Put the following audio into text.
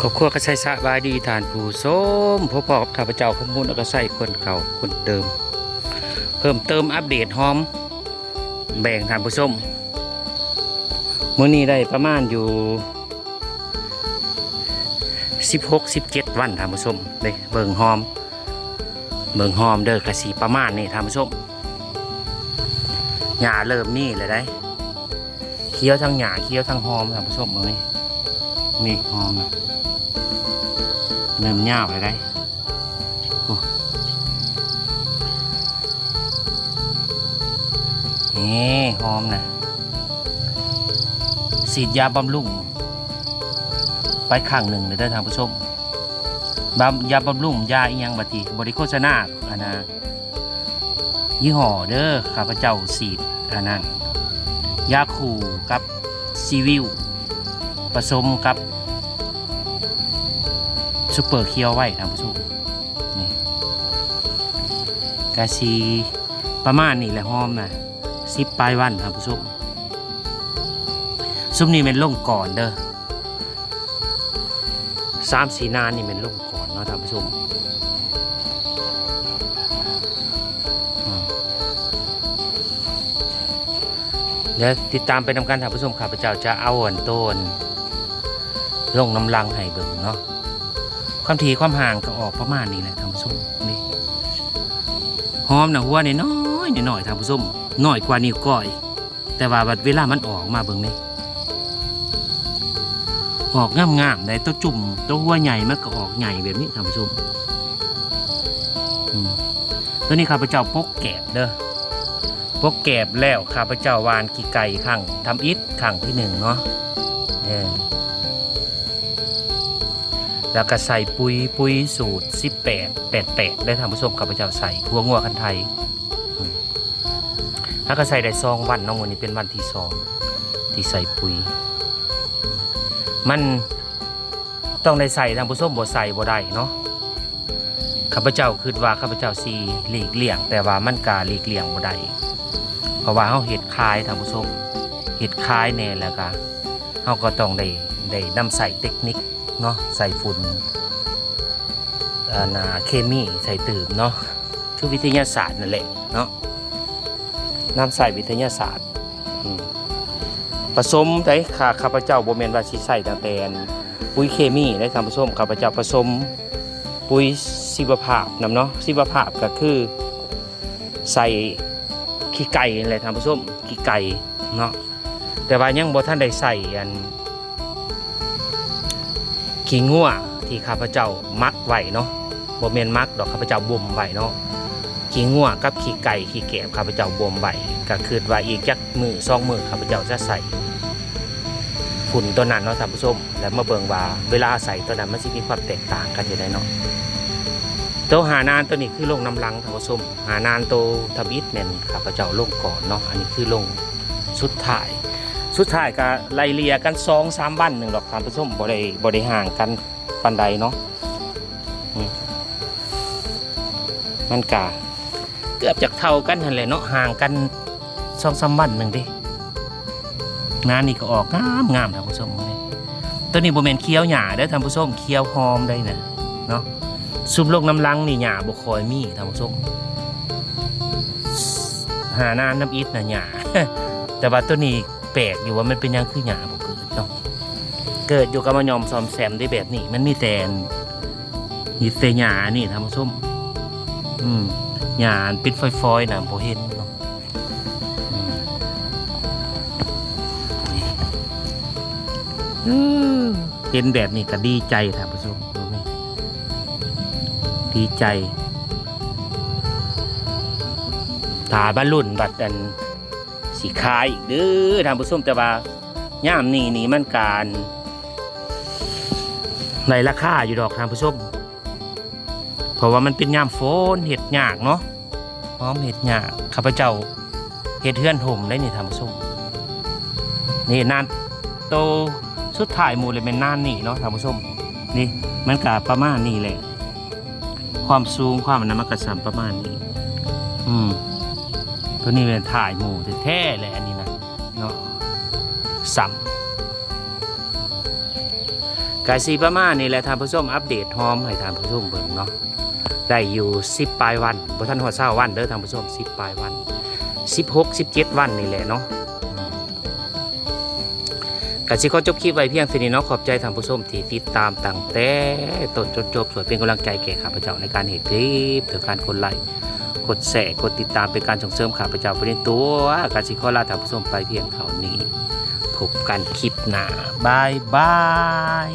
ครอบครัวก็ใช้สบายดีทานผู้ส้มพ่อพ่อกับข้าพเจ้าขมูลแล้วก็ใส่คนเก่าคนเดิมเพิ่มเติมอัปเดตหอมแบ่งทานผู้ส้มมื้อนี้ได้ประมาณอยู่16-17 วันทานผู้ส้มได้เบิ่งหอมเด้อกระสีประมาณนี้ทานผู้ส้มหญ้าเริ่มมีเลยได้เคี้ยวทั้งหญ้าเคี้ยวทั้งหอมทานผู้ส้มมื้อนี้นี่หอมนะเริ่มหญ้าเลยได้นี่หอมนะฉีดยาบำรุงไปข้างหนึ่งเลยได้ทางผู้ชมยาบำรุงยาอีหยังบัดนี้บริโภคชนาอันนะยี่ห้อเด้อข้าพเจ้าฉีดอันนั้นยาขู่กับซีวิลผสมกับซุปเปอร์เคียวไว้ทางผู้ชมนี่กะซีประมาณนี้แหละหอมนะ10 ปลายวันทางผู้ชมซุปนี้เป็นล่งก่อนเด้อ3-4 นานนี่เป็นล่งก่อนเนาะท่านผู้ชมเดี๋ยวติดตามไปนำกันท่านผู้ชมข้าพเจ้าจะเอาอันต้นลงน้ำลังให้เบิ่งเนาะความถี่ความห่างก็ออกประมาณนี้แหละท่านผู้ชมนี่หอมนะหัวน้อยๆท่านผู้ชมน้อยกว่านิ้วก้อยแต่ว่าเวลามันออกมาเบิ่งนี่ออกงามๆได้ตัวจุ่มตัวหัวใหญ่มันก็ออกใหญ่แบบนี้ท่านผู้ชมตัวนี้ข้าพเจ้าปกแกบเด้อปกแกบแล้วข้าพเจ้าวานขี้ไก่ข้างทำอิฐข้างที่1เนาะแล้วก็ใส่ปุ๋ยสูตร18-88ได้ท่านผู้ชมข้าพเจ้าใส่หัวงัวคันไทยถ้าก็ใส่ได้2 วันน้องวันนี้เป็นวันที่2ที่ใส่ปุ๋ยมันต้องได้ใส่ทางผู้ชมบ่ใส่บ่ได้เนาะข้าพเจ้าคิดว่าข้าพเจ้าสีหลีกเลี่ยงแต่ว่ามันกาหลีกเลี่ยงบ่ได้เพราะว่าเฮาเฮ็ดคายทางผู้ชมเฮ็ดคายแน่แล้วก็เฮาก็ต้องได้นำใส่เทคนิคเนาะใส่ฝุ่นเคมีใส่ตื่มเนาะคือวิทยาศาสตร์นั่นแหละเนาะนำใส่วิทยาศาสตร์ผสมได้ข้าพเจ้าบ่แม่นว่าสิใส่ตั้งแต่ปุ๋ยเคมีได้ท่านผู้ชมข้าพเจ้าผสมปุ๋ยชีวภาพนำเนาะชีวภาพก็คือใส่ขี้ไก่นั่นแหละท่านผู้ชมขี้ไก่เนาะแต่ว่ายังบ่ทันได้ใส่ขี้งัวที่ข้าพเจ้ามักไว้เนาะบ่แม่นมักดอกข้าพเจ้าบ่มไว้เนาะขี้งัวกับขี้ไก่ขี้แกบข้าพเจ้าบ่มไว้ก็คือว่าอีกจักมือ2 มื้อข้าพเจ้าจะใส่ฝุ่นตัวนั้นเนาะท่านผู้ชมแล้วมาเบิ่งว่าเวลาใส่ตัวนั้นมันสิมีความแตกต่างกันอยู่ได้เนาะตัวหานานตัวนี้คือลงน้ำลังท่านผู้ชมหานานตัวทำอิฐแม่นข้าพเจ้าลงก่อนเนาะอันนี้คือลงสุดท้ายก็ไล่เลี่ยกัน2-3 วันหนึ่งดอกท่านผู้ชมบ่ได้ห่างกันปานใดเนาะมันกะเกือบจะเท่ากันนั่นแหละเนาะห่างกัน2-3 วันหนึ่งดิงานนี้ก็ออกงามท่านผู้ชมนี่ตัวนี้บ่แม่นเคี้ยวหญ้าเด้อท่านผู้ชมเคี้ยวหอมได้นะเนาะซุปลงน้ำลังนี่หญ้าบ่ค่อยมีท่านผู้ชมหานานน้ำอิฐน่ะหญ้า แต่ว่าตัวนี้แปลกอยู่ว่ามันเป็นยังคือหญ้าบ่เกิดเนาะเกิดอยู่กับมะยอมซอมแซมได้แบบนี้มันมีแต่หิเตหญ้านี่ท่านผู้ชมหญ้าเป็นฟอยๆน่ะบ่เห็นเนาะเห็นแบบนี้ก็ดีใจท่านผู้ชมดีใจถาบรรลุนบัดอันสีขายอีกเด้อท่านผู้ชมแต่ว่าย่ามนี่มันการในราคาอยู่ดอกท่านผู้ชมเพราะว่ามันเป็นย่ามฝนเห็ดยากเนาะพร้อมเห็ดยากข้าพเจ้าเห็ดเฮือนห่มได้นี่ท่านผู้ชมนี่นานโตสุดท้ายหมู่เลยเป็นน่านนี่เนาะท่านผู้ชมนี่มันก็ประมาณนี้แหละความสูงความมันก็สั่นประมาณนี้ตัวนี้เป็นถ่ายหมู่แท้ๆเลยอันนี้นะเนาะสัม กะสิประมาณนี้แหละท่านผู้ชมอัปเดตฮอมให้ท่านผู้ชมเบิ่งเนาะได้อยู่10ปลายวันบ่ทันฮอด20วันเด้อท่านผู้ชม10ปลายวัน16 17วันนี่แหละเนาะกะสิขอจบคลิปไว้เพียงเท่านี้เนาะขอบใจท่านผู้ชมที่ติดตามตั้งแต่ต้นจนจบสวยเป็นกำลังใจแก่ข้าพเจ้าในการเฮ็ดคลิปถึงการกดไลค์กดแชร์กดติดตามเป็นการส่งเสริมข้าพเจ้าไปในตัวกะสิขอลาท่านผู้ชมไปเพียงเท่านี้พบกันคลิปหน้าบายบาย